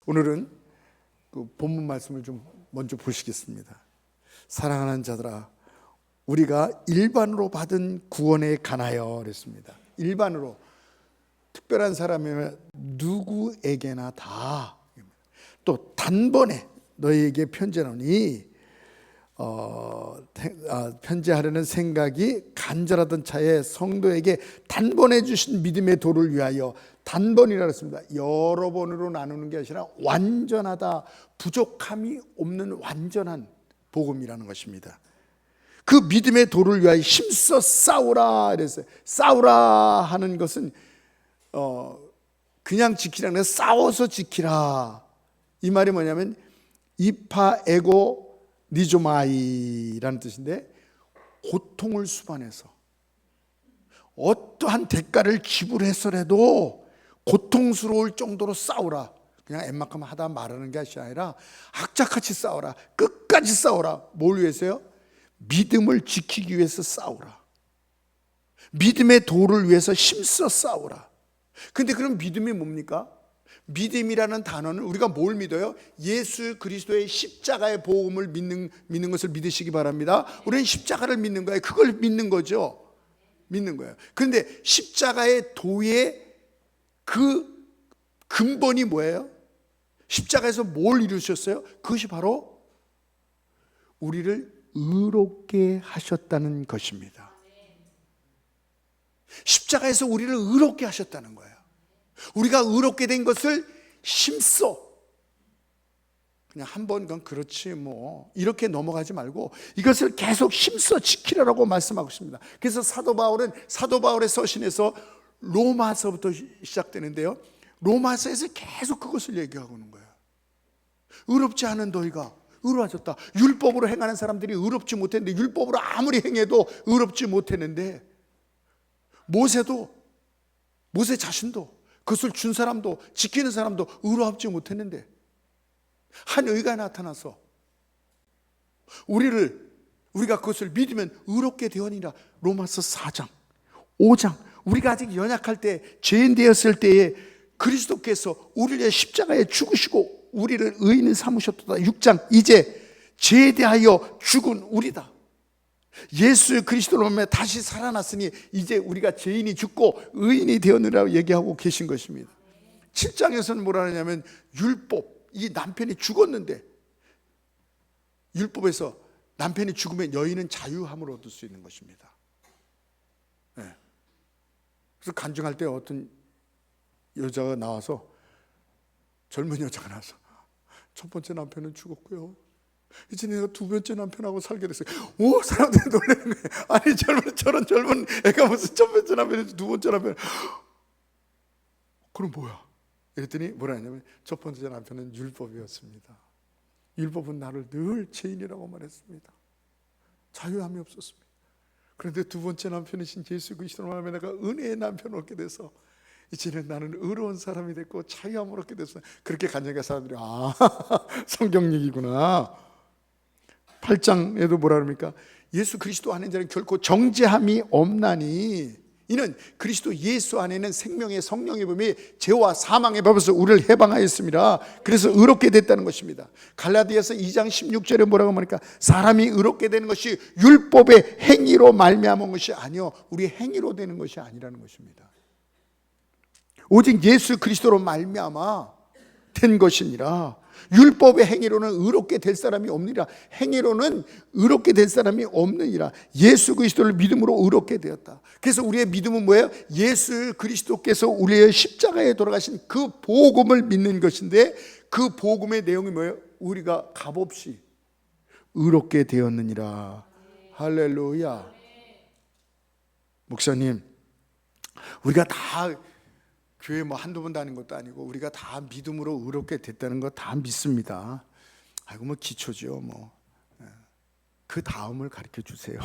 오늘은 그 본문 말씀을 좀 먼저 보시겠습니다. 사랑하는 자들아, 우리가 일반으로 받은 구원에 관하여 그랬습니다. 일반으로, 특별한 사람이면 누구에게나 다. 또 단번에 너희에게 편지하노니 편지하려는 생각이 간절하던 차에 성도에게 단번에 주신 믿음의 도를 위하여, 단번이라 했습니다. 여러 번으로 나누는 게 아니라 완전하다, 부족함이 없는 완전한 복음이라는 것입니다. 그 믿음의 도를 위하여 힘써 싸우라 이랬어요. 싸우라 하는 것은 그냥 지키라는 게 싸워서 지키라. 이 말이 뭐냐면 이파에고 니조마이라는 뜻인데, 고통을 수반해서 어떠한 대가를 지불해서라도 고통스러울 정도로 싸우라. 그냥 웬만큼 하다 말하는 게 아니라 악착같이 싸우라. 끝까지 싸우라. 뭘 위해서요? 믿음을 지키기 위해서 싸우라. 믿음의 도를 위해서 힘써 싸우라. 근데 그럼 믿음이 뭡니까? 믿음이라는 단어는 우리가 뭘 믿어요? 예수 그리스도의 십자가의 복음을 믿는 것을 믿으시기 바랍니다. 우리는 십자가를 믿는 거예요. 그걸 믿는 거죠. 믿는 거예요. 그런데 십자가의 도의 그 근본이 뭐예요? 십자가에서 뭘 이루셨어요? 그것이 바로 우리를 의롭게 하셨다는 것입니다. 십자가에서 우리를 의롭게 하셨다는 거예요. 우리가 의롭게 된 것을 힘써, 그냥 한 번 그건 그렇지 뭐 이렇게 넘어가지 말고 이것을 계속 힘써 지키라고 말씀하고 있습니다. 그래서 사도 바울의 서신에서 로마서부터 시작되는데요, 로마서에서 계속 그것을 얘기하고 있는 거예요. 의롭지 않은 너희가 의로워졌다. 율법으로 행하는 사람들이 의롭지 못했는데, 율법으로 아무리 행해도 의롭지 못했는데, 모세 자신도, 그것을 준 사람도, 지키는 사람도 의롭지 못했는데 한 의가 나타나서 우리가 그것을 믿으면 의롭게 되었느니라. 로마서 4장 5장, 우리가 아직 연약할 때, 죄인 되었을 때에 그리스도께서 우리를 위해 십자가에 죽으시고 우리를 의인 삼으셨다. 6장, 이제 죄에 대하여 죽은 우리다. 예수 그리스도로 말미암아 다시 살아났으니 이제 우리가 죄인이 죽고 의인이 되었느라고 얘기하고 계신 것입니다. 7장에서는 뭐라 하냐면, 율법, 이 남편이 죽었는데 율법에서 남편이 죽으면 여인은 자유함을 얻을 수 있는 것입니다. 네. 그래서 간증할 때 어떤 여자가 나와서, 젊은 여자가 나와서, 첫 번째 남편은 죽었고요, 이제 내가 두 번째 남편하고 살게 됐어요. 오, 사람들이 놀라는 거예요. 아니, 저런 젊은 애가 무슨 첫 번째 남편이지 두 번째 남편. 그럼 뭐야? 이랬더니 뭐라 하냐면, 첫 번째 남편은 율법이었습니다. 율법은 나를 늘 죄인이라고 말했습니다. 자유함이 없었습니다. 그런데 두 번째 남편이신 예수 그리스도로 말하면 내가 은혜의 남편을 얻게 돼서 이제는 나는 의로운 사람이 됐고 자유함을 얻게 됐어요. 그렇게 간증한 사람들이, 성경 얘기구나. 8장에도 뭐라 그럽니까? 예수 그리스도 안에 자는 결코 정죄함이 없나니 이는 그리스도 예수 안에는 생명의 성령의 범위, 죄와 사망의 법에서 우리를 해방하였습니다. 그래서 의롭게 됐다는 것입니다. 갈라디아서 2장 16절에 뭐라고 말합니까? 사람이 의롭게 되는 것이 율법의 행위로 말미암은 것이 아니요, 우리 행위로 되는 것이 아니라는 것입니다. 오직 예수 그리스도로 말미암아 된 것이니라. 율법의 행위로는 의롭게 될 사람이 없느니라. 행위로는 의롭게 될 사람이 없느니라. 예수 그리스도를 믿음으로 의롭게 되었다. 그래서 우리의 믿음은 뭐예요? 예수 그리스도께서 우리의 십자가에 돌아가신 그 복음을 믿는 것인데, 그 복음의 내용이 뭐예요? 우리가 값없이 의롭게 되었느니라. 할렐루야. 목사님, 우리가 다 교회 뭐 한두 번 다니는 것도 아니고 우리가 다 믿음으로 의롭게 됐다는 거 다 믿습니다. 아이고 뭐 기초죠 뭐. 그 다음을 가르쳐 주세요.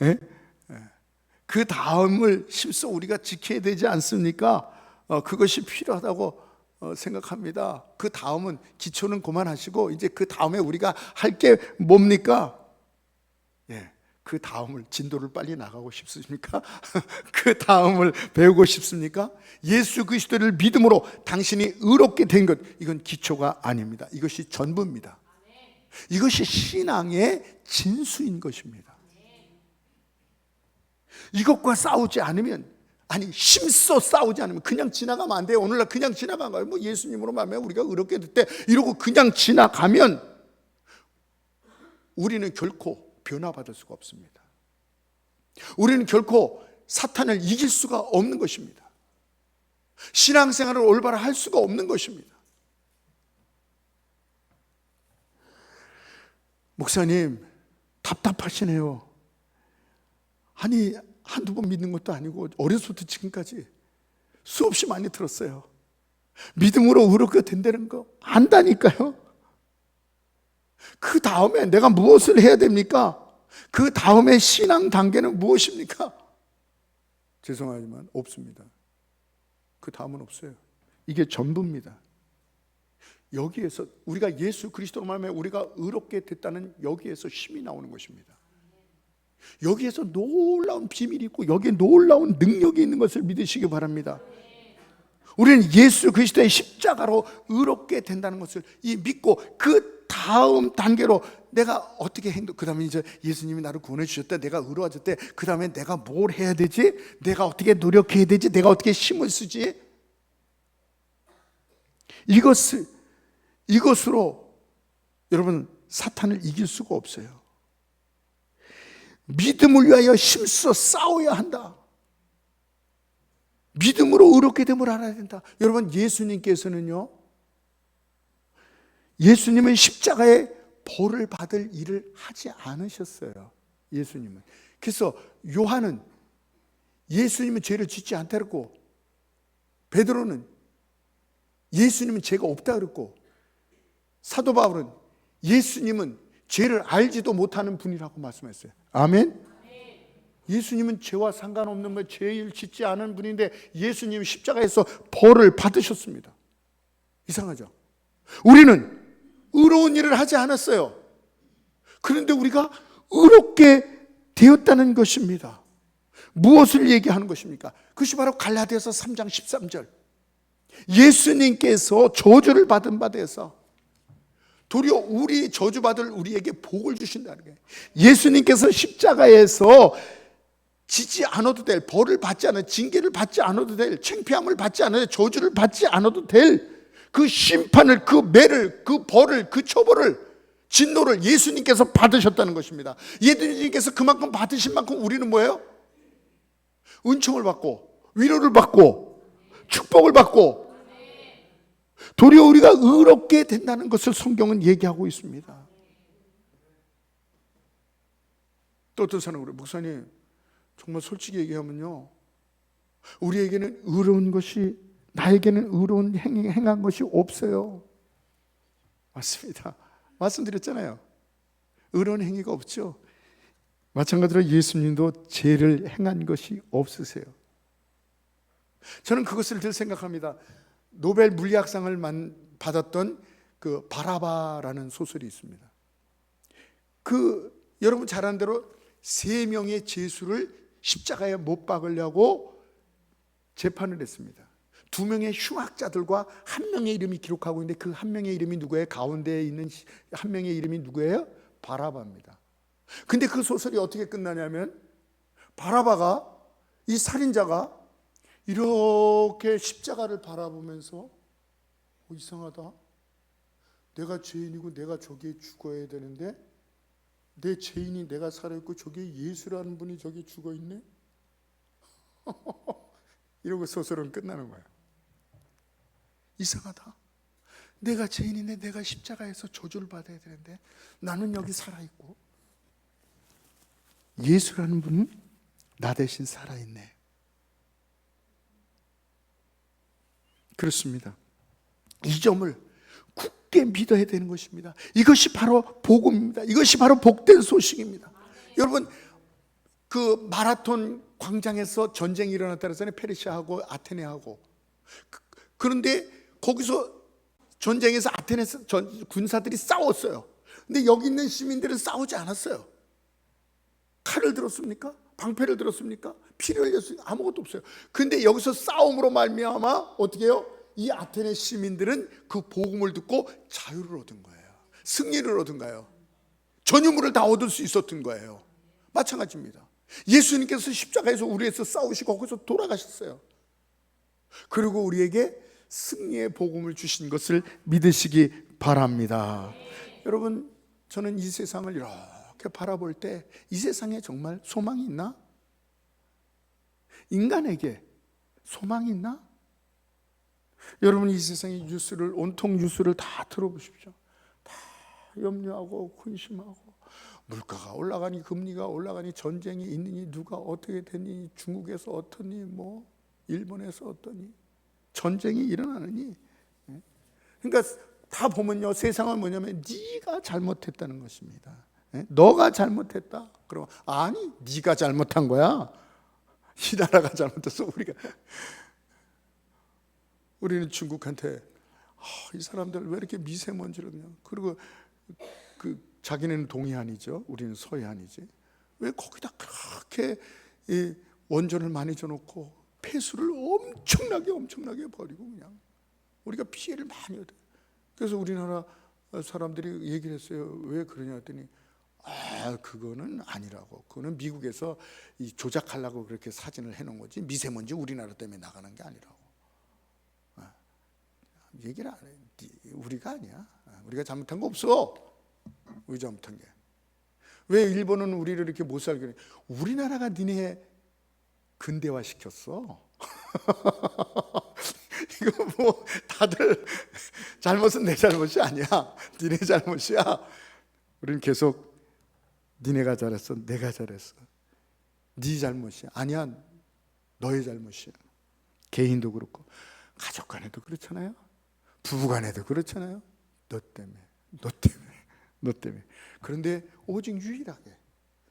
예? 그 다음을 힘써 우리가 지켜야 되지 않습니까? 그것이 필요하다고 생각합니다. 그 다음은, 기초는 그만하시고 이제 그 다음에 우리가 할 게 뭡니까? 예, 그 다음을 진도를 빨리 나가고 싶습니까? 그 다음을 배우고 싶습니까? 예수 그리스도를 믿음으로 당신이 의롭게 된 것, 이건 기초가 아닙니다. 이것이 전부입니다. 이것이 신앙의 진수인 것입니다. 이것과 싸우지 않으면, 아니 힘써 싸우지 않으면 그냥 지나가면 안 돼요. 오늘날 그냥 지나간 거예요. 뭐 예수님으로 말하면 우리가 의롭게 됐대 이러고 그냥 지나가면 우리는 결코 변화받을 수가 없습니다. 우리는 결코 사탄을 이길 수가 없는 것입니다. 신앙생활을 올바로 할 수가 없는 것입니다. 목사님, 답답하시네요. 아니 한두 번 믿는 것도 아니고 어려서부터 지금까지 수없이 많이 들었어요. 믿음으로 의롭게 된다는 거 안다니까요. 그 다음에 내가 무엇을 해야 됩니까? 그 다음에 신앙 단계는 무엇입니까? 죄송하지만 없습니다. 그 다음은 없어요. 이게 전부입니다. 여기에서 우리가 예수 그리스도로 말하면 우리가 의롭게 됐다는 여기에서 힘이 나오는 것입니다. 여기에서 놀라운 비밀이 있고 여기에 놀라운 능력이 있는 것을 믿으시기 바랍니다. 우리는 예수 그리스도의 십자가로 의롭게 된다는 것을 믿고 그 다음 단계로 내가 어떻게 그 다음에 이제 예수님이 나를 구원해 주셨다, 내가 의로워졌대, 그 다음에 내가 뭘 해야 되지? 내가 어떻게 노력해야 되지? 내가 어떻게 힘을 쓰지? 이것으로 여러분 사탄을 이길 수가 없어요. 믿음을 위하여 힘써 싸워야 한다. 믿음으로 의롭게 됨을 알아야 된다. 여러분, 예수님께서는요, 예수님은 십자가에 벌을 받을 일을 하지 않으셨어요. 예수님은. 그래서 요한은 예수님은 죄를 짓지 않다 그랬고, 베드로는 예수님은 죄가 없다 그랬고, 사도 바울은 예수님은 죄를 알지도 못하는 분이라고 말씀했어요. 아멘? 예수님은 죄와 상관없는 죄를 짓지 않은 분인데 예수님이 십자가에서 벌을 받으셨습니다. 이상하죠? 우리는 의로운 일을 하지 않았어요. 그런데 우리가 의롭게 되었다는 것입니다. 무엇을 얘기하는 것입니까? 그것이 바로 갈라디아서 3장 13절. 예수님께서 저주를 받은 바 되어서 도리어 우리 저주받을 우리에게 복을 주신다는 거예요. 예수님께서 십자가에서 지지 않아도 될, 벌을 받지 않아도, 징계를 받지 않아도 될, 창피함을 받지 않아도, 저주를 받지 않아도 될 그 심판을, 그 매를, 그 벌을, 그 처벌을, 진노를 예수님께서 받으셨다는 것입니다. 예수님께서 그만큼 받으신 만큼 우리는 뭐예요? 은총을 받고, 위로를 받고, 축복을 받고, 도리어 우리가 의롭게 된다는 것을 성경은 얘기하고 있습니다. 또 어떤 사람은 그래요. 목사님, 정말 솔직히 얘기하면요, 우리에게는 의로운 것이, 나에게는 의로운 행한 것이 없어요. 맞습니다. 말씀드렸잖아요. 의로운 행위가 없죠. 마찬가지로 예수님도 죄를 행한 것이 없으세요. 저는 그것을 늘 생각합니다. 노벨 물리학상을 받았던 그 바라바라는 소설이 있습니다. 여러분 잘 아는 대로 3명의 죄수를 십자가에 못 박으려고 재판을 했습니다. 2명의 흉악자들과 1명의 이름이 기록하고 있는데 그 1명의 이름이 누구예요? 가운데에 있는 1명의 이름이 누구예요? 바라바입니다. 근데 그 소설이 어떻게 끝나냐면 바라바가, 이 살인자가 이렇게 십자가를 바라보면서 이상하다. 내가 죄인이고 내가 저기에 죽어야 되는데 내 죄인이 내가 살아있고 저기에 예수라는 분이 저기 죽어있네. 이러고 소설은 끝나는 거예요. 이상하다. 내가 죄인인데 내가 십자가에서 저주를 받아야 되는데 나는 여기 살아있고 예수라는 분은 나 대신 살아있네. 그렇습니다. 이 점을 굳게 믿어야 되는 것입니다. 이것이 바로 복음입니다. 이것이 바로 복된 소식입니다. 여러분, 그 마라톤 광장에서 전쟁이 일어났다 그랬잖아요. 페르시아하고 아테네하고. 그런데 거기서 전쟁에서 아테네 군사들이 싸웠어요. 근데 여기 있는 시민들은 싸우지 않았어요. 칼을 들었습니까? 방패를 들었습니까? 피를 흘렸습니까? 아무것도 없어요. 근데 여기서 싸움으로 말미암아 어떻게 해요? 이 아테네 시민들은 그 복음을 듣고 자유를 얻은 거예요. 승리를 얻은 거예요. 전유물을 다 얻을 수 있었던 거예요. 마찬가지입니다. 예수님께서 십자가에서 우리에서 싸우시고 거기서 돌아가셨어요. 그리고 우리에게 승리의 복음을 주신 것을 믿으시기 바랍니다. 여러분, 저는 이 세상을 이렇게 바라볼 때 이 세상에 정말 소망이 있나? 인간에게 소망이 있나? 여러분, 이 세상의 뉴스를, 온통 뉴스를 다 들어보십시오. 다 염려하고 근심하고, 물가가 올라가니 금리가 올라가니 전쟁이 있느니 누가 어떻게 되니, 중국에서 어떠니, 뭐 일본에서 어떠니, 전쟁이 일어나느니. 그러니까 다 보면요, 세상은 뭐냐면 네가 잘못했다는 것입니다. 너가 잘못했다. 그럼 아니, 네가 잘못한 거야. 이 나라가 잘못했어. 우리는 중국한테 이 사람들 왜 이렇게 미세먼지를 그냥, 그리고 자기네는 동해안이죠, 우리는 서해안이지, 왜 거기다 그렇게 원전을 많이 줘놓고 폐수를 엄청나게 버리고 그냥 우리가 피해를 많이 얻어요. 그래서 우리나라 사람들이 얘기를 했어요. 왜 그러냐 했더니 그거는 아니라고. 그거는 미국에서 조작하려고 그렇게 사진을 해놓은 거지, 미세먼지 우리나라 때문에 나가는 게 아니라고. 얘기를 안 해. 우리가 아니야. 우리가 잘못한 거 없어. 우리 잘못한 게. 왜 일본은 우리를 이렇게 못 살게 해? 우리나라가 니네 근대화 시켰어. 이거 뭐 다들 잘못은 내 잘못이 아니야. 니네 잘못이야. 우리는 계속 니네가 잘했어, 내가 잘했어, 네 잘못이야. 아니야, 너의 잘못이야. 개인도 그렇고 가족 간에도 그렇잖아요. 부부 간에도 그렇잖아요. 너 때문에. 그런데 오직 유일하게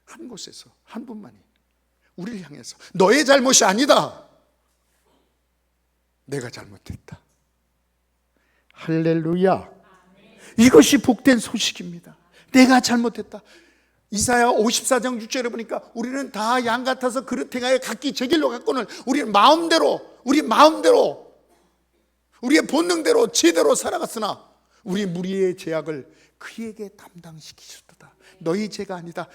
한 곳에서 한 분만이 우리를 향해서 너의 잘못이 아니다, 내가 잘못했다. 할렐루야. 이것이 복된 소식입니다. 내가 잘못했다. 이사야 54장 6절에 보니까 우리는 다 양 같아서 그릇 행하여 각기 제 길로 갔거늘 우리는 우리 마음대로 우리의 본능대로 제대로 살아갔으나 우리 무리의 죄악을 그에게 담당시키셨도다. 너희 죄가 아니다.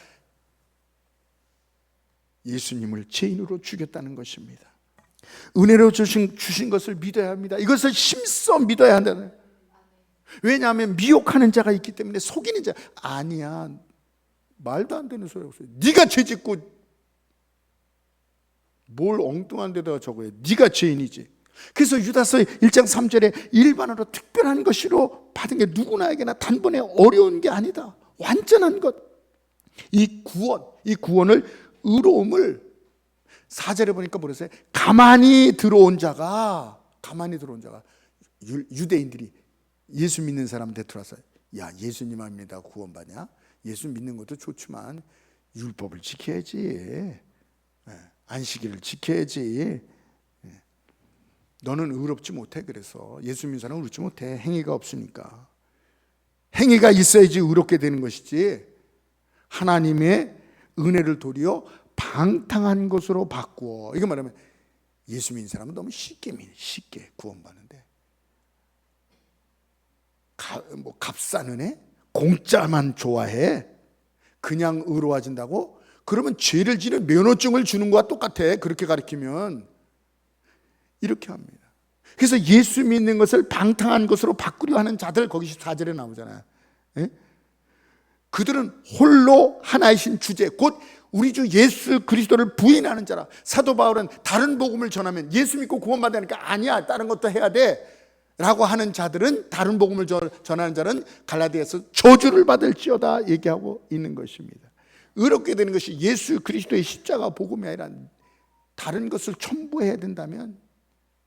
예수님을 죄인으로 죽였다는 것입니다. 은혜로 주신 것을 믿어야 합니다. 이것을 힘써 믿어야 한다는. 왜냐하면 미혹하는 자가 있기 때문에, 속이는 자. 아니야, 말도 안 되는 소리 없어요. 네가 죄짓고 뭘 엉뚱한 데다가 적어요. 네가 죄인이지. 그래서 유다서 1장 3절에 일반으로 특별한 것으로 받은 게 누구나에게나 단번에 어려운 게 아니다. 완전한 것. 이 구원을, 의로움을 4절에 보니까 뭐랬어요? 가만히 들어온 자가 유대인들이 예수 믿는 사람한테 들어와서, 야, 예수님만 믿다 구원받냐? 예수 믿는 것도 좋지만 율법을 지켜야지, 안식일을 지켜야지. 너는 의롭지 못해. 그래서 예수 믿는 사람은 의롭지 못해. 행위가 없으니까. 행위가 있어야지 의롭게 되는 것이지, 하나님의 은혜를 도리어 방탕한 것으로 바꾸어. 이거 말하면 예수 믿는 사람은 너무 쉽게 구원받는데, 값싼 은혜? 공짜만 좋아해? 그냥 의로워진다고? 그러면 죄를 지는 면허증을 주는 것과 똑같아. 그렇게 가르치면. 이렇게 합니다. 그래서 예수 믿는 것을 방탕한 것으로 바꾸려 하는 자들, 거기 4절에 나오잖아요. 그들은 홀로 하나이신 주제, 곧 우리 주 예수 그리스도를 부인하는 자라. 사도 바울은 다른 복음을 전하면 예수 믿고 구원받으니까 아니야, 다른 것도 해야 돼 라고 하는 자들은, 다른 복음을 전하는 자는 갈라디아서 저주를 받을지어다 얘기하고 있는 것입니다. 의롭게 되는 것이 예수 그리스도의 십자가 복음이 아니라 다른 것을 첨부해야 된다면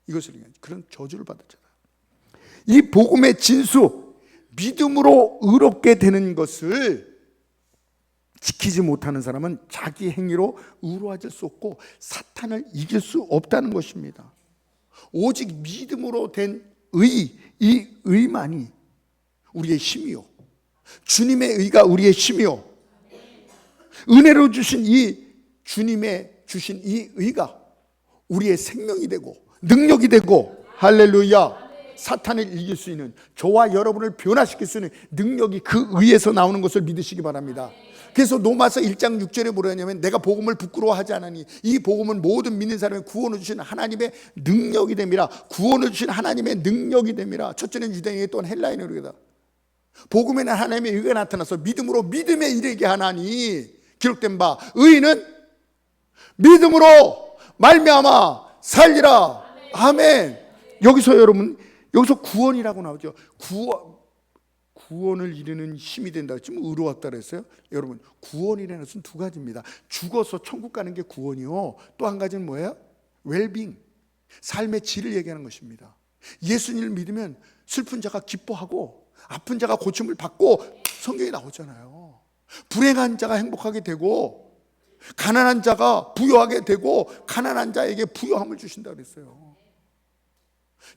이것을 그런 저주를 받을 자다. 이 복음의 진수, 믿음으로 의롭게 되는 것을 지키지 못하는 사람은 자기 행위로 의로워질 수 없고 사탄을 이길 수 없다는 것입니다. 오직 믿음으로 된 이 의만이 우리의 힘이요, 주님의 의가 우리의 힘이요, 은혜로 주신 이 주님의 주신 이 의가 우리의 생명이 되고 능력이 되고, 할렐루야, 사탄을 이길 수 있는, 저와 여러분을 변화시킬 수 있는 능력이 그 의에서 나오는 것을 믿으시기 바랍니다. 그래서 로마서 1장 6절에 뭐라 하냐면, 내가 복음을 부끄러워하지 않으니 이 복음은 모든 믿는 사람의 구원을 주신 하나님의 능력이 됩니다. 구원을 주신 하나님의 능력이 됩니다. 첫째는 유대인에게, 또한 헬라인에게다. 복음에는 하나님의 의가 나타나서 믿음으로 믿음에 이르게 하나니, 기록된 바 의인은 믿음으로 말미암아 살리라. 아멘. 여기서 여러분, 여기서 구원이라고 나오죠. 구원을 이루는 힘이 된다. 지금 의로웠다 그랬어요. 여러분, 구원이라는 것은 두 가지입니다. 죽어서 천국 가는 게 구원이요, 또 한 가지는 뭐예요? 웰빙, 삶의 질을 얘기하는 것입니다. 예수님을 믿으면 슬픈 자가 기뻐하고 아픈 자가 고침을 받고, 성경에 나오잖아요. 불행한 자가 행복하게 되고 가난한 자가 부유하게 되고, 가난한 자에게 부유함을 주신다 그랬어요.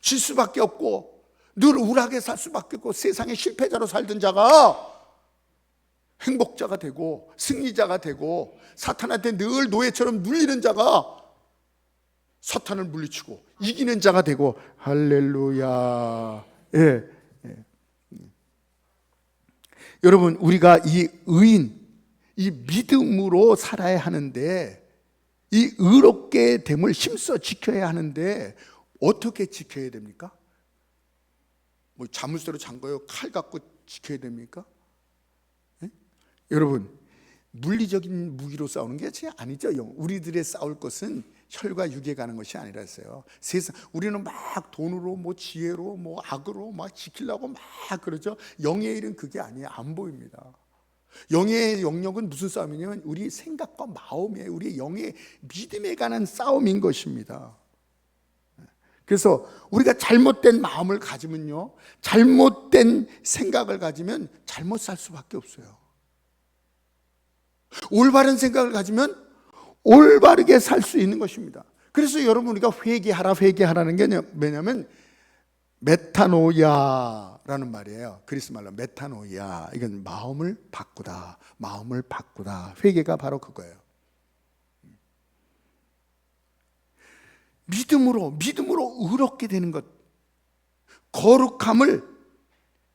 질 수밖에 없고 늘 우울하게 살 수밖에 없고 세상의 실패자로 살던 자가 행복자가 되고 승리자가 되고, 사탄한테 늘 노예처럼 눌리는 자가 사탄을 물리치고 이기는 자가 되고, 할렐루야. 예. 여러분, 우리가 이 의인, 이 믿음으로 살아야 하는데, 이 의롭게 됨을 힘써 지켜야 하는데, 어떻게 지켜야 됩니까? 뭐 자물쇠로 잠궈요? 칼 갖고 지켜야 됩니까? 네? 여러분, 물리적인 무기로 싸우는 게 아니죠. 우리들의 싸울 것은 혈과 육에 가는 것이 아니라서요. 세상, 우리는 막 돈으로, 뭐 지혜로, 뭐 악으로 막 지키려고 막 그러죠. 영의 일은 그게 아니에요. 안 보입니다. 영의 영역은 무슨 싸움이냐면 우리 생각과 마음이에요. 우리 영의 믿음에 관한 싸움인 것입니다. 그래서 우리가 잘못된 마음을 가지면요, 잘못된 생각을 가지면 잘못 살 수밖에 없어요. 올바른 생각을 가지면 올바르게 살 수 있는 것입니다. 그래서 여러분, 우리가 회개하라는 게 뭐냐면 메타노이아라는 말이에요. 그리스 말로 메타노이아. 이건 마음을 바꾸다, 마음을 바꾸다. 회개가 바로 그거예요. 믿음으로 의롭게 되는 것, 거룩함을,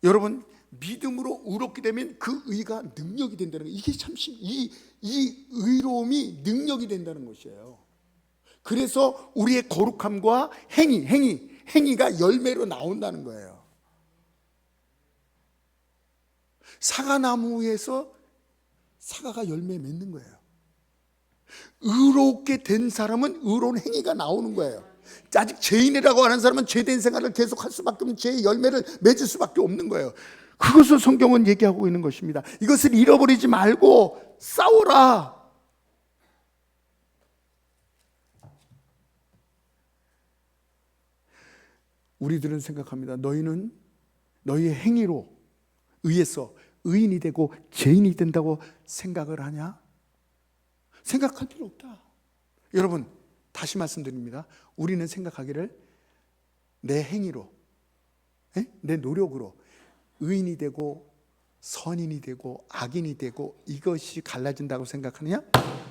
여러분, 믿음으로 의롭게 되면 그 의가 능력이 된다는 거. 이게 참 이 의로움이 능력이 된다는 것이에요. 그래서 우리의 거룩함과 행위가 열매로 나온다는 거예요. 사과나무에서 사과가 열매 맺는 거예요. 의롭게 된 사람은 의로운 행위가 나오는 거예요. 아직 죄인이라고 하는 사람은 죄된 생활을 계속할 수밖에 없는, 죄의 열매를 맺을 수밖에 없는 거예요. 그것을 성경은 얘기하고 있는 것입니다. 이것을 잃어버리지 말고 싸워라. 우리들은 생각합니다. 너희는 너희의 행위로 의해서 의인이 되고 죄인이 된다고 생각을 하냐? 생각할 필요 없다. 여러분, 다시 말씀드립니다. 우리는 생각하기를 내 행위로, 내 노력으로 의인이 되고 선인이 되고 악인이 되고 이것이 갈라진다고 생각하느냐?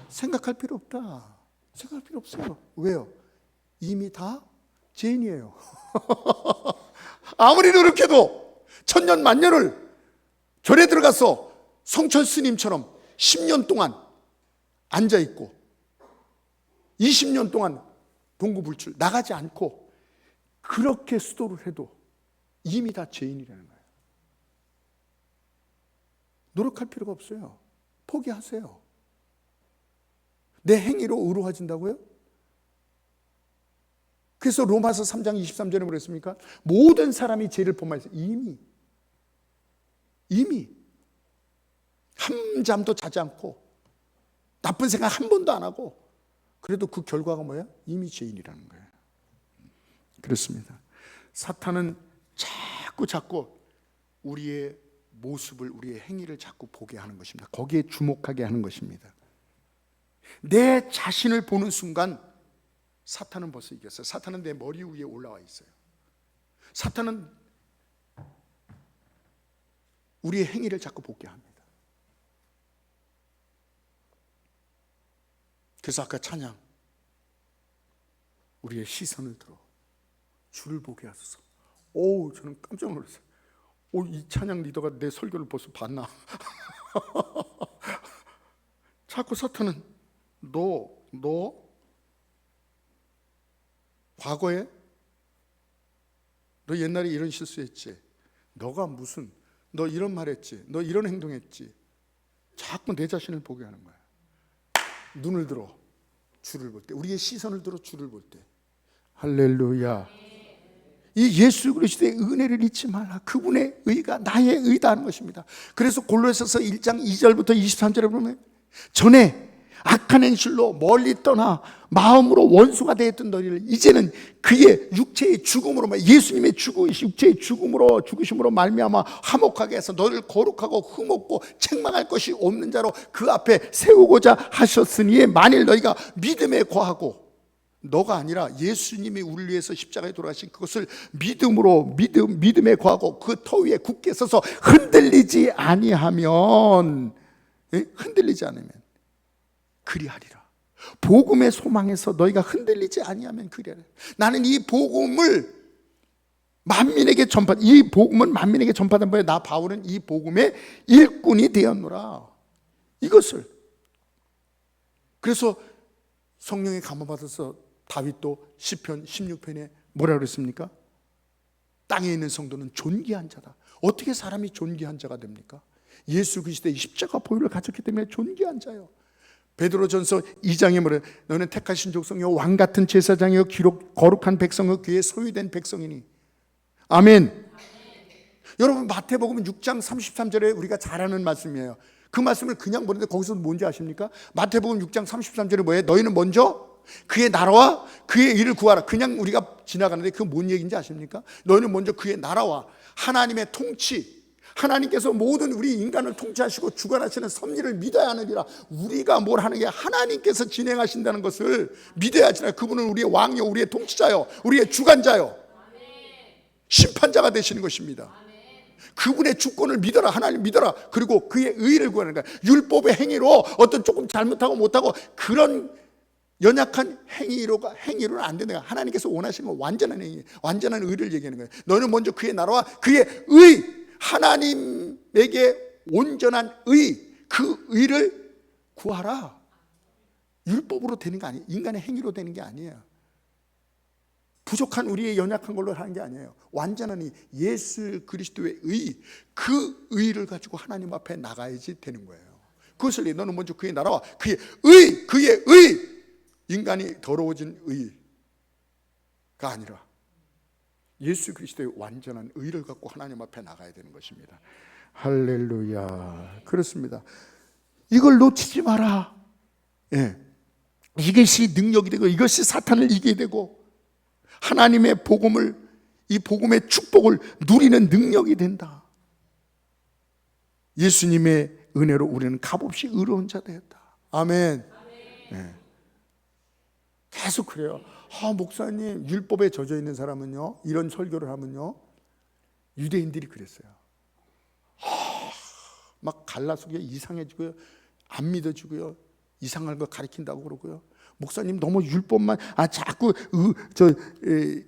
생각할 필요 없다. 생각할 필요 없어요. 왜요? 이미 다 죄인이에요. 아무리 노력해도 천년 만년을 절에 들어가서 성천 스님처럼 10년 동안 앉아있고 20년 동안 동구불출 나가지 않고 그렇게 수도를 해도 이미 다 죄인이라는 거예요. 노력할 필요가 없어요. 포기하세요. 내 행위로 의로워진다고요? 그래서 로마서 3장 23절에 뭐라 했습니까? 모든 사람이 죄를 범하여서 이미 한 잠도 자지 않고 나쁜 생각 한 번도 안 하고, 그래도 그 결과가 뭐야? 이미 죄인이라는 거예요. 그렇습니다. 사탄은 자꾸 우리의 모습을, 우리의 행위를 자꾸 보게 하는 것입니다. 거기에 주목하게 하는 것입니다. 내 자신을 보는 순간 사탄은 벌써 이겼어요. 사탄은 내 머리 위에 올라와 있어요. 사탄은 우리의 행위를 자꾸 보게 합니다. 그래서 아까 찬양, 우리의 시선을 들어 주를 보게 하소서. 오, 저는 깜짝 놀랐어요. 오, 이 찬양 리더가 내 설교를 벌써 봤나? 자꾸 사탄은 너 과거에 너 옛날에 이런 실수했지, 너가 무슨, 너 이런 말했지, 너 이런 행동했지, 자꾸 내 자신을 보게 하는 거야. 눈을 들어 주를 볼 때, 우리의 시선을 들어 주를 볼 때, 할렐루야. 이 예수 그리스도의 은혜를 잊지 말라. 그분의 의가 나의 의다 하는 것입니다. 그래서 골로새서 1장 2절부터 23절에 보면, 전에 악한 행실로 멀리 떠나 마음으로 원수가 되었던 너희를 이제는 그의 육체의 죽음으로, 예수님의 육체의 죽으심으로 말미암아 화목하게 해서 너희를 거룩하고 흠없고 책망할 것이 없는 자로 그 앞에 세우고자 하셨으니, 만일 너희가 믿음에 거하고, 너가 아니라 예수님이 우리를 위해서 십자가에 돌아가신 그것을 믿음에 거하고 그 터 위에 굳게 서서 흔들리지 않으면 그리하리라. 복음의 소망에서 너희가 흔들리지 아니하면 그리하리라. 나는 이 복음을 만민에게 전파된 바에 나 바울은 이 복음의 일꾼이 되었노라. 이것을, 그래서 성령의 감화받아서 다윗도 시편 16편에 뭐라 그랬습니까? 땅에 있는 성도는 존귀한 자다. 어떻게 사람이 존귀한 자가 됩니까? 예수 그리스도의 십자가 보혈을 가졌기 때문에 존귀한 자예요. 베드로전서 2장에 뭐래? 너는 택하신 족속이요 왕같은 제사장이요 거룩한 백성의 귀에 소유된 백성이니. 아멘. 여러분, 마태복음 6장 33절에 우리가 잘 아는 말씀이에요. 그 말씀을 그냥 보는데 거기서 뭔지 아십니까? 마태복음 6장 33절에 뭐예요? 너희는 먼저 그의 나라와 그의 일을 구하라. 그냥 우리가 지나가는데 그건 뭔 얘기인지 아십니까? 너희는 먼저 그의 나라와 하나님의 통치, 하나님께서 모든 우리 인간을 통치하시고 주관하시는 섭리를 믿어야 하느니라. 우리가 뭘 하는 게 하나님께서 진행하신다는 것을 믿어야 하잖아요. 그분은 우리의 왕이요, 우리의 통치자요, 우리의 주관자요, 심판자가 되시는 것입니다. 그분의 주권을 믿어라. 하나님 믿어라. 그리고 그의 의를 구하는 거야. 율법의 행위로 어떤 조금 잘못하고 못하고 그런 연약한 행위로는 안 되는 거야. 하나님께서 원하시는 건 완전한 행위, 완전한 의를 얘기하는 거예요. 너는 먼저 그의 나라와 그의 의, 하나님에게 온전한 의, 그 의를 구하라. 율법으로 되는 게 아니에요. 인간의 행위로 되는 게 아니에요. 부족한 우리의 연약한 걸로 하는 게 아니에요. 완전한 의, 예수 그리스도의 의, 그 의를 가지고 하나님 앞에 나가야지 되는 거예요. 그것을 위해 너는 먼저 그의 나라와 그의 의, 인간이 더러워진 의가 아니라 예수 그리스도의 완전한 의를 갖고 하나님 앞에 나가야 되는 것입니다. 할렐루야. 그렇습니다. 이걸 놓치지 마라. 예. 이것이 능력이 되고 이것이 사탄을 이기게 되고 하나님의 복음을, 이 복음의 축복을 누리는 능력이 된다. 예수님의 은혜로 우리는 값없이 의로운 자 되었다. 아멘. 예. 계속 그래요. 목사님, 율법에 젖어 있는 사람은요, 이런 설교를 하면요, 유대인들이 그랬어요. 막 갈라서게 이상해지고요, 안 믿어지고요, 이상한 거 가리킨다고 그러고요. 목사님 너무 율법만, 자꾸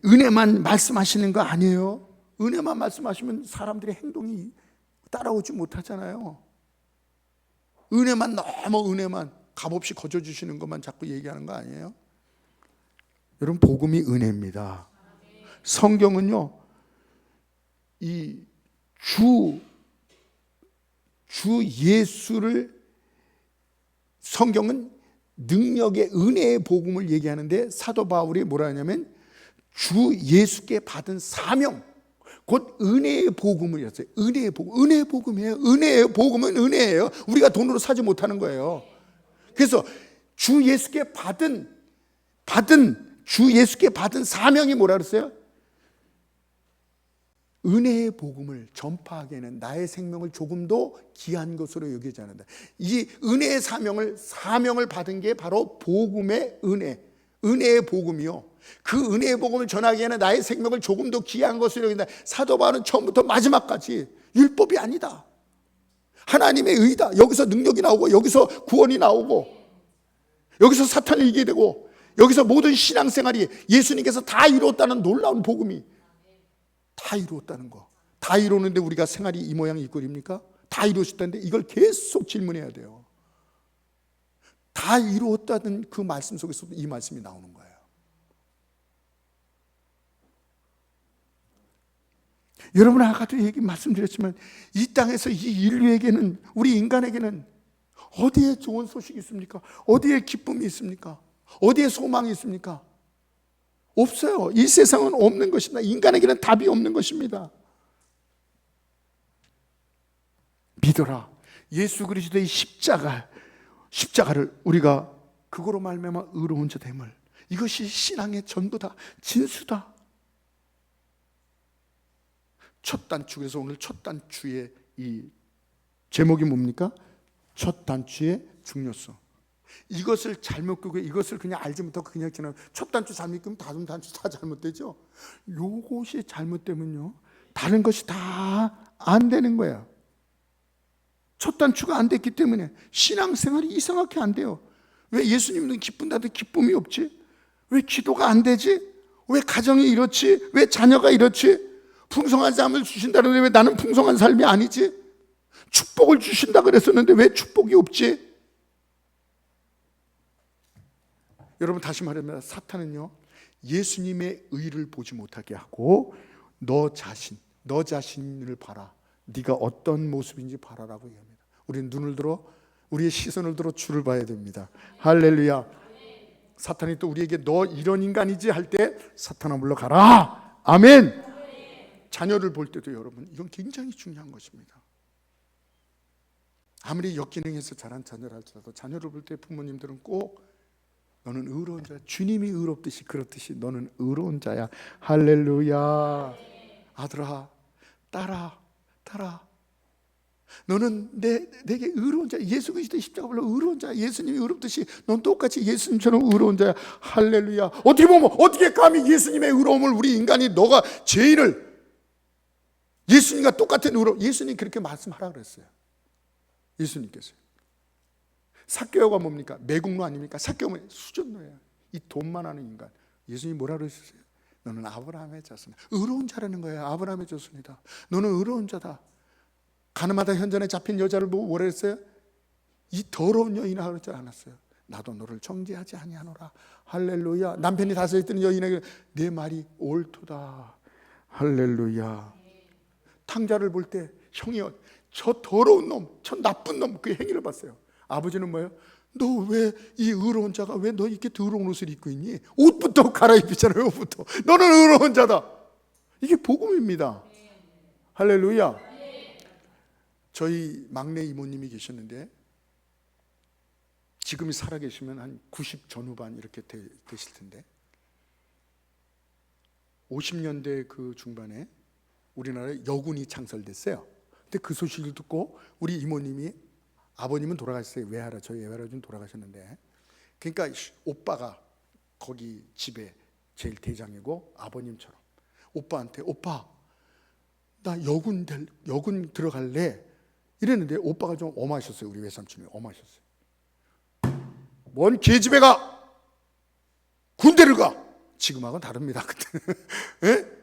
은혜만 말씀하시는 거 아니에요? 은혜만 말씀하시면 사람들의 행동이 따라오지 못하잖아요. 은혜만, 너무 은혜만 값없이 거저주시는 것만 자꾸 얘기하는 거 아니에요? 여러분, 복음이 은혜입니다. 성경은요, 이 주 예수를, 성경은 능력의 은혜의 복음을 얘기하는데 사도 바울이 뭐라 하냐면 주 예수께 받은 사명, 곧 은혜의 복음이었어요. 은혜의 복음, 은혜의 복음이에요. 은혜의 복음은 은혜예요. 우리가 돈으로 사지 못하는 거예요. 그래서 주 예수께 받은 사명이 뭐라 그랬어요? 은혜의 복음을 전파하기에는 나의 생명을 조금도 귀한 것으로 여기지 않는다. 이 은혜의 사명을 받은 게 바로 복음의 은혜의 복음이요. 그 은혜의 복음을 전하기에는 나의 생명을 조금도 귀한 것으로 여긴다. 사도 바울은 처음부터 마지막까지 율법이 아니다, 하나님의 의다. 여기서 능력이 나오고 여기서 구원이 나오고 여기서 사탄을 이기게 되고, 여기서 모든 신앙생활이 예수님께서 다 이루었다는 놀라운 복음이 다 이루었다는 거. 다 이루었는데 우리가 생활이 이 모양 이 꼴입니까? 다 이루었다는데 이걸 계속 질문해야 돼요. 다 이루었다는 그 말씀 속에서도 이 말씀이 나오는 거예요. 여러분, 아까도 말씀드렸지만 이 땅에서 이 인류에게는, 우리 인간에게는 어디에 좋은 소식이 있습니까? 어디에 기쁨이 있습니까? 어디에 소망이 있습니까? 없어요. 이 세상은 없는 것입니다. 인간에게는 답이 없는 것입니다. 믿어라. 예수 그리스도의 십자가를 우리가 그거로 말미암아 의로운 자 됨을, 이것이 신앙의 전부다, 진수다. 첫 단추. 그래서 오늘 첫 단추의 이 제목이 뭡니까? 첫 단추의 중요성. 이것을 잘못 끄고 이것을 그냥 알지 못하고 그냥 지나면, 첫 단추 잘못 끄면 다른 단추 다 잘못되죠. 요것이 잘못되면요, 다른 것이 다 안 되는 거예요. 첫 단추가 안 됐기 때문에 신앙생활이 이상하게 안 돼요. 왜 예수님은 기쁜다도 기쁨이 없지? 왜 기도가 안 되지? 왜 가정이 이렇지? 왜 자녀가 이렇지? 풍성한 삶을 주신다는데 왜 나는 풍성한 삶이 아니지? 축복을 주신다 그랬었는데 왜 축복이 없지? 여러분, 다시 말하면 사탄은요, 예수님의 의를 보지 못하게 하고 너 자신을 봐라. 네가 어떤 모습인지 봐라라고 얘기합니다. 우리는 눈을 들어, 우리의 시선을 들어 주를 봐야 됩니다. 할렐루야. 사탄이 또 우리에게 너 이런 인간이지 할 때 사탄아 물러가라. 아멘. 자녀를 볼 때도 여러분, 이건 굉장히 중요한 것입니다. 아무리 역기능해서 자란 자녀라 할지라도 자녀를 볼 때 부모님들은 꼭 너는 의로운 자야. 주님이 의롭듯이 그렇듯이 너는 의로운 자야. 할렐루야. 아들아, 딸아, 너는 내게 의로운 자야. 예수 그리스도의 십자가 불러 의로운 자야. 예수님이 의롭듯이 넌 똑같이 예수님처럼 의로운 자야. 할렐루야. 어떻게 보면, 어떻게 감히 예수님의 의로움을, 우리 인간이 너가 죄인을 예수님과 똑같은 의로움, 예수님 그렇게 말씀하라 그랬어요. 예수님께서. 삭개오가 뭡니까? 매국노 아닙니까? 삭개오는 수전노예요. 이 돈만 하는 인간. 예수님이 뭐라 그러셨어요? 너는 아브라함의 자손이야. 의로운 자라는 거예요. 아브라함의 자손이다. 너는 의로운 자다. 가늠하다 현전에 잡힌 여자를 보고 뭐라 했어요? 이 더러운 여인아 그러지 않았어요. 나도 너를 정죄하지 아니하노라. 할렐루야. 남편이 다스렸던 여인에게 내 말이 옳도다. 할렐루야. 탕자를 볼 때 형이여, 저 더러운 놈, 저 나쁜 놈, 그 행위를 봤어요. 아버지는 뭐예요? 너 왜 이 의로운 자가 왜 너 이렇게 더러운 옷을 입고 있니? 옷부터 갈아입히잖아요. 옷부터. 너는 의로운 자다. 이게 복음입니다. 할렐루야. 저희 막내 이모님이 계셨는데, 지금이 살아계시면 한 90 전후반 이렇게 되실 텐데, 50년대 그 중반에 우리나라에 여군이 창설됐어요. 근데 그 소식을 듣고 우리 이모님이, 아버님은 돌아가셨어요. 외할아, 저희 외할아버지는 돌아가셨는데, 그러니까 오빠가 거기 집에 제일 대장이고 아버님처럼 오빠한테, 오빠 나 여군 들어갈래 이랬는데, 오빠가 좀 엄하셨어요. 우리 외삼촌이 엄하셨어요. 뭔 계집애 가, 군대를 가. 지금하고는 다릅니다. 그때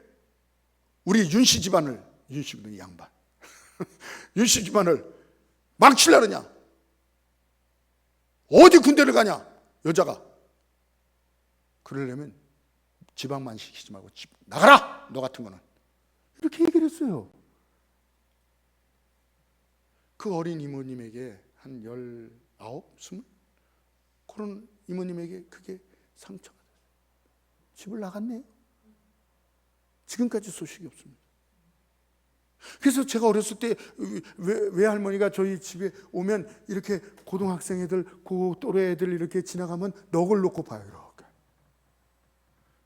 우리 윤씨 집안을, 윤씨도 양반 윤씨 집안을 망치려고 그러냐? 어디 군대를 가냐? 여자가. 그러려면 지방만 시키지 말고 집 나가라! 너 같은 거는. 이렇게 얘기를 했어요. 그 어린 이모님에게 한 19, 20? 그런 이모님에게 그게 상처가 됐어요. 집을 나갔네요. 지금까지 소식이 없습니다. 그래서 제가 어렸을 때 외할머니가 저희 집에 오면 이렇게 고등학생 애들, 그 또래 애들 이렇게 지나가면 넋을 놓고 봐요. 이렇게.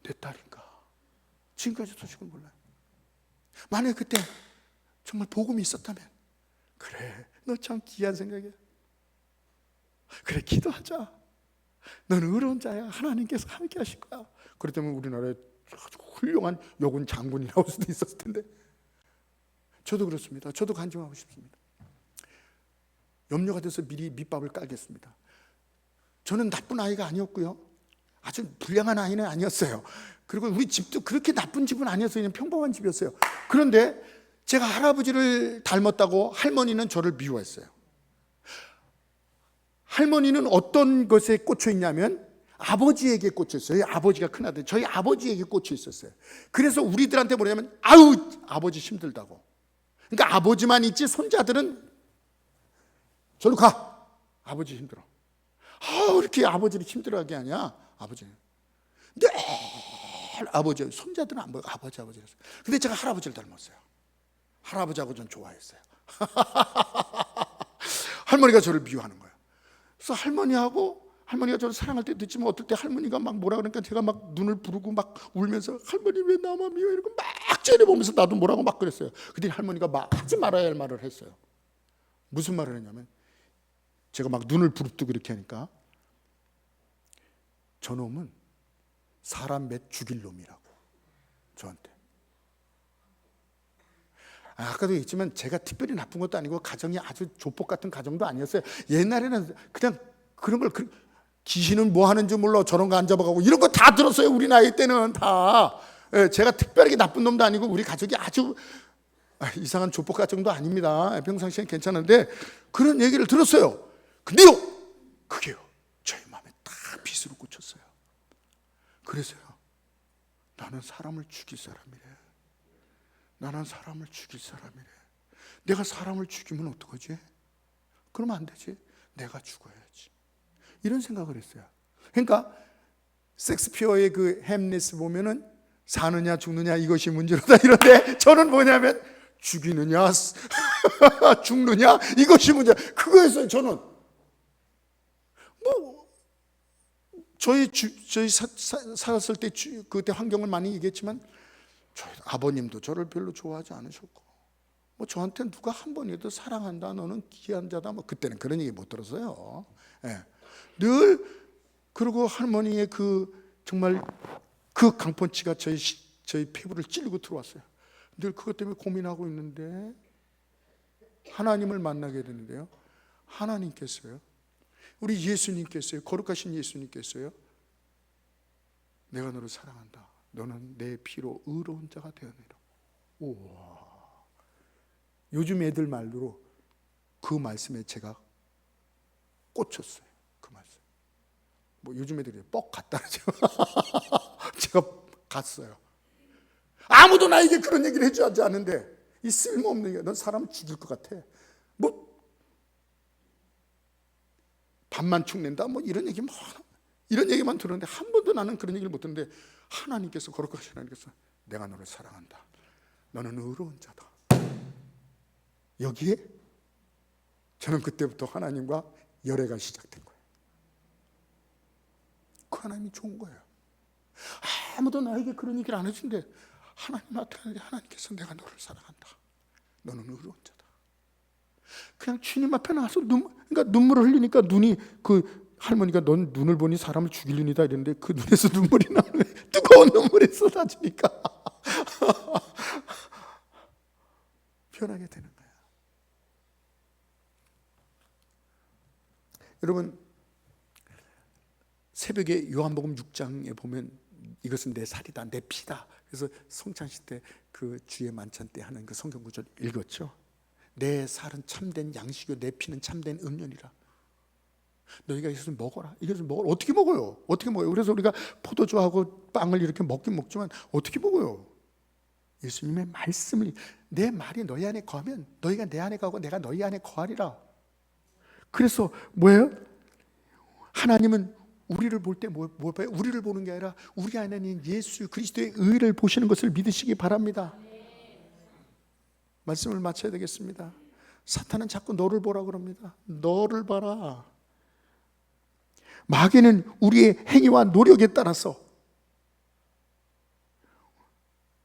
내 딸인가. 지금까지 소식은 몰라요. 만약에 그때 정말 복음이 있었다면, 그래, 너 참 귀한 생각이야. 그래, 기도하자. 너는 의로운 자야. 하나님께서 함께 하실 거야. 그렇다면 우리나라에 아주 훌륭한 여군 장군이 나올 수도 있었을 텐데. 저도 그렇습니다. 저도 간증하고 싶습니다. 염려가 돼서 미리 밑밥을 깔겠습니다. 저는 나쁜 아이가 아니었고요, 아주 불량한 아이는 아니었어요. 그리고 우리 집도 그렇게 나쁜 집은 아니었어요. 그냥 평범한 집이었어요. 그런데 제가 할아버지를 닮았다고 할머니는 저를 미워했어요. 할머니는 어떤 것에 꽂혀 있냐면 아버지에게 꽂혀 있어요. 아버지가 큰아들, 저희 아버지에게 꽂혀 있었어요. 그래서 우리들한테 뭐냐면 아우 아버지 힘들다고. 그러니까 아버지만 있지 손자들은 저로 가, 아버지 힘들어. 이렇게 아버지를 힘들어하게 하냐 아버지는. 늘 아버지, 손자들은 안 보여. 아버지 그랬어요. 근데 제가 할아버지를 닮았어요. 할아버지하고 전 좋아했어요. 할머니가 저를 미워하는 거예요. 그래서 할머니가 저를 사랑할 때도 있지만 어떨 때 할머니가 막 뭐라 그러니까 제가 막 눈을 부르고 막 울면서 할머니 왜 나만 미워해 이러고 막 째려보면서 나도 뭐라고 막 그랬어요. 그때 할머니가 막 하지 말아야 할 말을 했어요. 무슨 말을 했냐면 제가 막 눈을 부릅뜨고 이렇게 하니까 저놈은 사람 몇 죽일 놈이라고 저한테. 아까도 얘기했지만 제가 특별히 나쁜 것도 아니고 가정이 아주 조폭 같은 가정도 아니었어요. 옛날에는 그냥 그런 걸 귀신은 뭐 하는지 몰라 저런 거 안 잡아가고 이런 거 다 들었어요. 우리 나이 때는 다. 제가 특별하게 나쁜 놈도 아니고 우리 가족이 아주 이상한 조폭 가정도 아닙니다. 평상시엔 괜찮은데 그런 얘기를 들었어요. 근데요 그게요 저희 마음에 딱 빗으로 꽂혔어요. 그래서요 나는 사람을 죽일 사람이래. 나는 사람을 죽일 사람이래. 내가 사람을 죽이면 어떡하지? 그러면 안 되지. 내가 죽어야지. 이런 생각을 했어요. 그러니까 섹스피어의 그 햄릿을 보면은 사느냐 죽느냐 이것이 문제로다 이런데 저는 뭐냐면 죽이느냐 죽느냐 이것이 문제. 그거였어요. 저는 뭐 저희 살았을 때 그때 환경을 많이 얘기했지만 저희 아버님도 저를 별로 좋아하지 않으셨고 뭐 저한테 누가 한 번이라도 사랑한다 너는 귀한 자다 뭐 그때는 그런 얘기 못 들었어요. 늘 그리고 할머니의 그 정말 그 강펀치가 저희 피부를 찔리고 들어왔어요. 늘 그것 때문에 고민하고 있는데 하나님을 만나게 되는데요 하나님께서요 우리 예수님께서요 거룩하신 예수님께서요 내가 너를 사랑한다. 너는 내 피로 의로운 자가 되었느니라. 우와. 요즘 애들 말로 그 말씀에 제가 꽂혔어요. 그 말씀. 뭐 요즘 애들이 뻑 갔다 그러죠. 제가 갔어요. 아무도 나에게 그런 얘기를 해주지 않는데 이 쓸모없는 얘기야. 넌 사람 죽일 것 같아. 뭐 밥만 축낸다. 뭐 이런 얘기 이런 얘기만 들었는데 한 번도 나는 그런 얘기를 못 듣는데 하나님께서 거룩하신 하나님께서 내가 너를 사랑한다. 너는 의로운 자다. 여기에 저는 그때부터 하나님과 열애가 시작된 거예요. 그 하나님이 좋은 거예요. 아무도 나에게 그런 얘기를 안 해준대. 하나님 나타나는데 하나님께서 내가 너를 사랑한다. 너는 의로운 자다. 그냥 주님 앞에 나와서 그러니까 눈물을 흘리니까 눈이 그 할머니가 넌 눈을 보니 사람을 죽일 눈이다 이랬는데 그 눈에서 눈물이 나오네. 뜨거운 눈물이 쏟아지니까 변하게 되는 거야. 여러분 새벽에 요한복음 6장에 보면 이것은 내 살이다 내 피다. 그래서 성찬식 때 그 주의 만찬 때 하는 그 성경 구절 읽었죠. 내 살은 참된 양식이요 내 피는 참된 음료니라. 너희가 이것을 먹어라. 이것을 먹어라. 어떻게 먹어요? 어떻게 먹어요? 그래서 우리가 포도주하고 빵을 이렇게 먹긴 먹지만 어떻게 먹어요? 예수님의 말씀을 내 말이 너희 안에 거하면 너희가 내 안에 거하고 내가 너희 안에 거하리라. 그래서 뭐예요? 하나님은 우리를 볼 때 뭐 봐요? 우리를 보는 게 아니라 우리 안에 있는 예수 그리스도의 의를 보시는 것을 믿으시기 바랍니다. 말씀을 마쳐야 되겠습니다. 사탄은 자꾸 너를 보라 그럽니다. 너를 봐라. 마귀는 우리의 행위와 노력에 따라서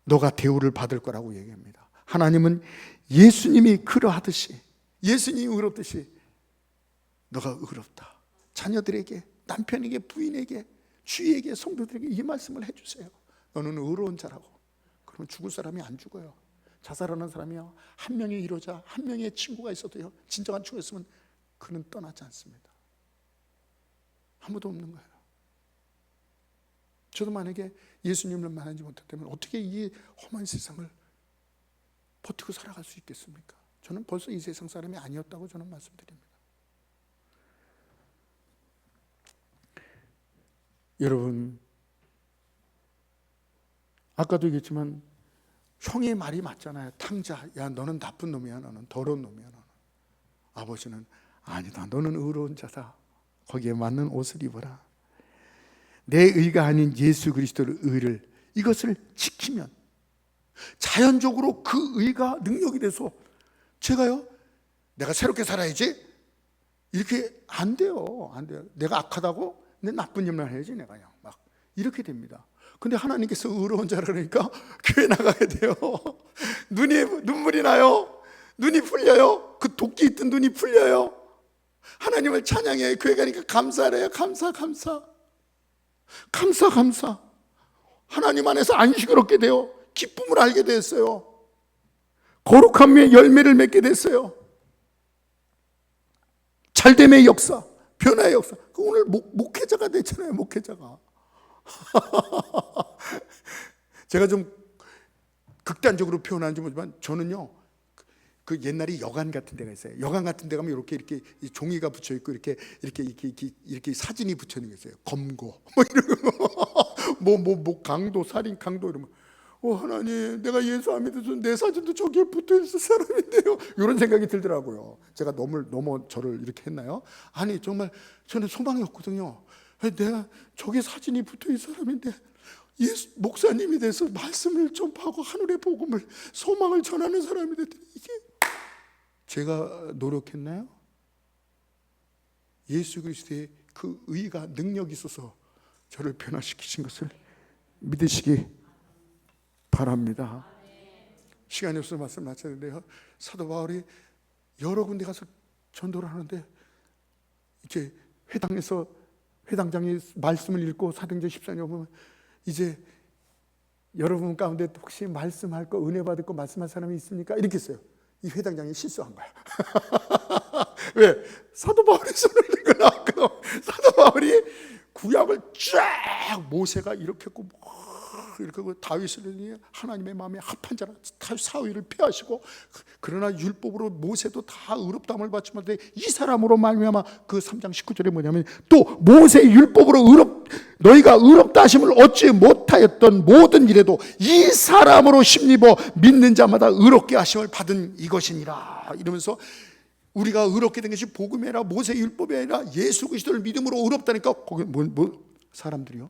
너가 대우를 받을 거라고 얘기합니다. 하나님은 예수님이 그러하듯이 예수님이 의롭듯이 너가 의롭다. 자녀들에게 남편에게 부인에게 주위에게 성도들에게 이 말씀을 해주세요. 너는 의로운 자라고. 그러면 죽을 사람이 안 죽어요. 자살하는 사람이요 한 명의 이로자 한 명의 친구가 있어도요 진정한 친구가 있으면 그는 떠나지 않습니다. 아무도 없는 거예요. 저도 만약에 예수님을 만나지 못했다면 어떻게 이 험한 세상을 버티고 살아갈 수 있겠습니까? 저는 벌써 이 세상 사람이 아니었다고 저는 말씀드립니다. 여러분, 아까도 얘기했지만 형의 말이 맞잖아요. 탕자, 야 너는 나쁜 놈이야, 너는 더러운 놈이야, 너는. 아버지는 아니다, 너는 의로운 자다. 거기에 맞는 옷을 입어라. 내 의가 아닌 예수 그리스도의 의를, 이것을 지키면 자연적으로 그 의가 능력이 돼서 제가요, 내가 새롭게 살아야지, 이렇게 안 돼요. 안 돼요. 내가 악하다고 내 나쁜 일만 해야지, 내가 그냥 막 이렇게 됩니다. 근데 하나님께서 의로운 자라 그러니까 교회 나가야 돼요. 눈물이 나요. 눈이 풀려요. 그 도끼 있던 눈이 풀려요. 하나님을 찬양해요. 교회 가니까 감사해요. 감사. 하나님 안에서 안식을 얻게 돼요. 기쁨을 알게 됐어요. 거룩함의 열매를 맺게 됐어요. 잘됨의 역사, 변화의 역사. 오늘 목회자가 됐잖아요. 목회자가. 제가 좀 극단적으로 표현하는지 모르지만 저는요, 그 옛날에 여관 같은 데가 있어요. 여관 같은 데 가면 이렇게 종이가 붙여 있고 이렇게 사진이 붙여 있는 게 있어요. 검고 뭐 이런 거, 강도, 살인 강도 이러면, 하나님, 내가 예수 안 믿어서 내 사진도 저기에 붙어 있을 사람인데요. 이런 생각이 들더라고요. 제가 너무 저를 이렇게 했나요? 아니, 정말 저는 소망이 없거든요. 내가 저기 사진이 붙어 있을 사람인데 예수 목사님이 돼서 말씀을 전파하고 하늘의 복음을, 소망을 전하는 사람이 됐더니 이게 제가 노력했나요? 예수 그리스도의 그 의가, 능력이 있어서 저를 변화시키신 것을 믿으시기 바랍니다. 시간이 없어서 말씀 마쳤는데요, 사도 바울이 여러 군데 가서 전도를 하는데 이렇게 회당장이 말씀을 읽고 사도행전 14장 보면, 이제 여러분 가운데 혹시 말씀할 거, 은혜 받을 거 말씀할 사람이 있습니까? 이렇게 했어요. 이 회당장이 실수한 거야. 왜? 사도 바울이 손을 들고 나왔거든. 사도 바울이 구약을 쫙, 모세가 이렇게 했고 이렇게 하고, 다윗을 하나님의 마음에 합한 자라 사위를 폐하시고, 그러나 율법으로 모세도 다 의롭다함을 받지만 이 사람으로 말미암아, 그 3장 19절에 뭐냐면, 또 모세 율법으로 너희가 의롭다 하심을 얻지 못하였던 모든 일에도 이 사람으로 힘입어 믿는 자마다 의롭게 하심을 받은 이것이니라. 이러면서 우리가 의롭게 된 것이 복음이 아니라 모세 율법이 아니라 예수 그리스도를 믿음으로 의롭다니까. 거기 사람들이요,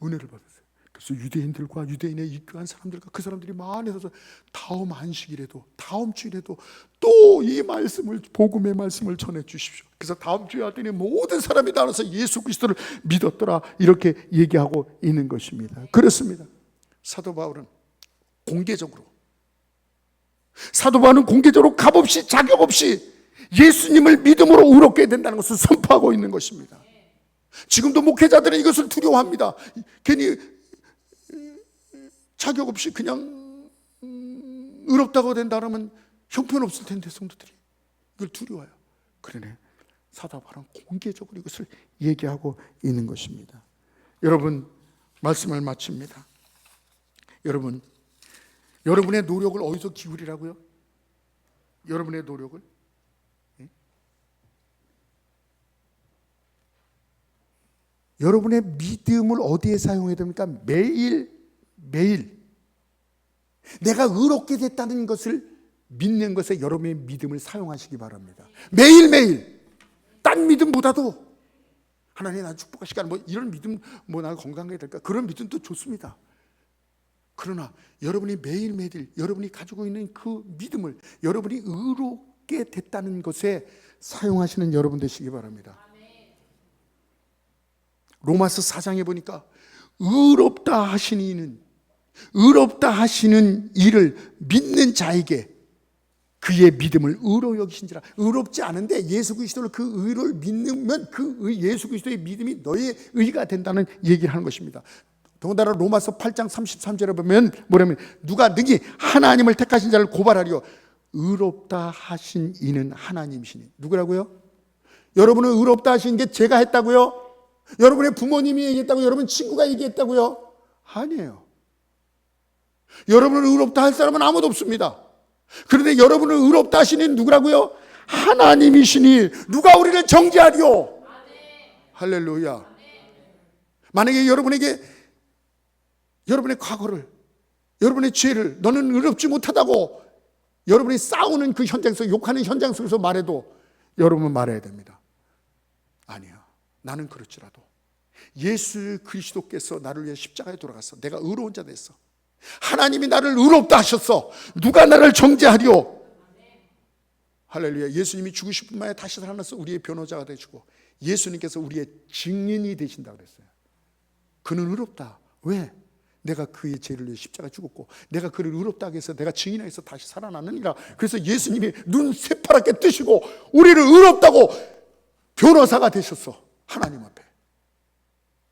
은혜를 받았어요. 그래서 유대인들과 유대인의 입교한 사람들과 그 사람들이 많이 서서 다음 안식일에도, 다음 주일에도 또 이 말씀을, 복음의 말씀을 전해 주십시오. 그래서 다음 주에 왔더니 모든 사람이 나눠서 예수 그리스도를 믿었더라, 이렇게 얘기하고 있는 것입니다. 그렇습니다. 사도 바울은 공개적으로 값없이, 자격 없이 예수님을 믿음으로 의롭게 된다는 것을 선포하고 있는 것입니다. 지금도 목회자들은 이것을 두려워합니다. 괜히 자격 없이 그냥 의롭다고 된다면 형편없을 텐데 성도들이 이걸 두려워요. 그러네, 사도 바울은 공개적으로 이것을 얘기하고 있는 것입니다. 여러분, 말씀을 마칩니다. 여러분의 노력을 어디서 기울이라고요? 여러분의 노력을? 여러분의 믿음을 어디에 사용해야 됩니까? 매일 내가 의롭게 됐다는 것을 믿는 것에 여러분의 믿음을 사용하시기 바랍니다. 매일매일. 딴 믿음보다도 하나님 나 축복하시게 하는 이런 믿음, 나 건강하게 될까, 그런 믿음도 좋습니다. 그러나 여러분이 매일매일 여러분이 가지고 있는 그 믿음을 여러분이 의롭게 됐다는 것에 사용하시는 여러분 되시기 바랍니다. 로마서 4장에 보니까 의롭다 하시는 이를 믿는 자에게 그의 믿음을 의로 여기신지라. 의롭지 않은데 예수 그리스도를, 그 의를 믿으면 예수 그리스도의 믿음이 너의 의가 된다는 얘기를 하는 것입니다. 더군다나 로마서 8장 33절에 보면 뭐냐면, 누가 능히 하나님을 택하신 자를 고발하리요, 의롭다 하신 이는 하나님이시니. 누구라고요? 여러분을 의롭다 하신 게 제가 했다고요? 여러분의 부모님이 얘기했다고? 여러분 친구가 얘기했다고요? 아니에요. 여러분을 의롭다 할 사람은 아무도 없습니다. 그런데 여러분을 의롭다 하시는 누구라고요? 하나님이시니 누가 우리를 정죄하리요? 할렐루야. 만약에 여러분에게 여러분의 과거를, 여러분의 죄를 너는 의롭지 못하다고 여러분이 싸우는 그 현장 속, 욕하는 현장 속에서 말해도 여러분은 말해야 됩니다. 아니야, 나는 그렇지라도 예수 그리스도께서 나를 위해 십자가에 돌아가서 내가 의로운 자 됐어. 하나님이 나를 의롭다 하셨어. 누가 나를 정죄하리요? 할렐루야. 예수님이 죽으실 뿐만 아니라 다시 살아나서 우리의 변호자가 되시고 예수님께서 우리의 증인이 되신다고 그랬어요. 그는 의롭다. 왜? 내가 그의 죄를 위해 십자가 죽었고 내가 그를 의롭다 하게 해서 내가 증인하여서 다시 살아나느니라. 그래서 예수님이 눈 새파랗게 뜨시고 우리를 의롭다고 변호사가 되셨어. 하나님 앞에.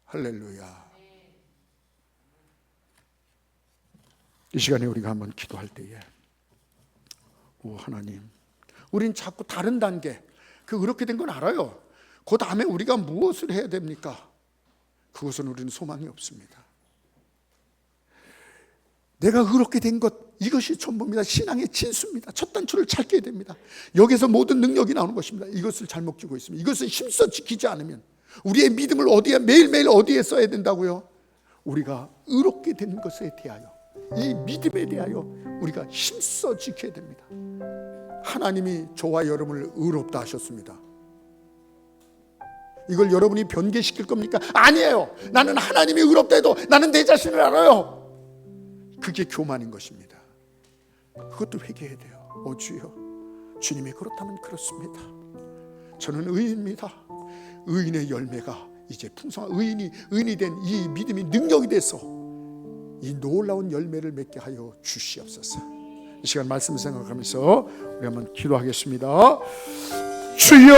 할렐루야. 이 시간에 우리가 한번 기도할 때에 오 하나님, 우린 자꾸 다른 단계, 그 의롭게 된 건 알아요. 그 다음에 우리가 무엇을 해야 됩니까? 그것은 우리는 소망이 없습니다. 내가 의롭게 된 것, 이것이 전부입니다. 신앙의 진수입니다. 첫 단추를 잘 깨야 됩니다. 여기서 모든 능력이 나오는 것입니다. 이것을 잘못 쥐고 있습니다. 이것을 힘써 지키지 않으면 우리의 믿음을 어디에, 매일매일 어디에 써야 된다고요? 우리가 의롭게 된 것에 대하여, 이 믿음에 대하여 우리가 힘써 지켜야 됩니다. 하나님이 저와 여러분을 의롭다 하셨습니다. 이걸 여러분이 변개시킬 겁니까? 아니에요. 나는 하나님이 의롭다 해도 나는 내 자신을 알아요. 그게 교만인 것입니다. 그것도 회개해야 돼요. 주여, 주님이 그렇다면 그렇습니다. 저는 의인입니다. 의인의 열매가 이제 풍성한 의인이 된 이 믿음이 능력이 돼서 이 놀라운 열매를 맺게 하여 주시옵소서. 이 시간 말씀 생각하면서 우리 한번 기도하겠습니다. 주여,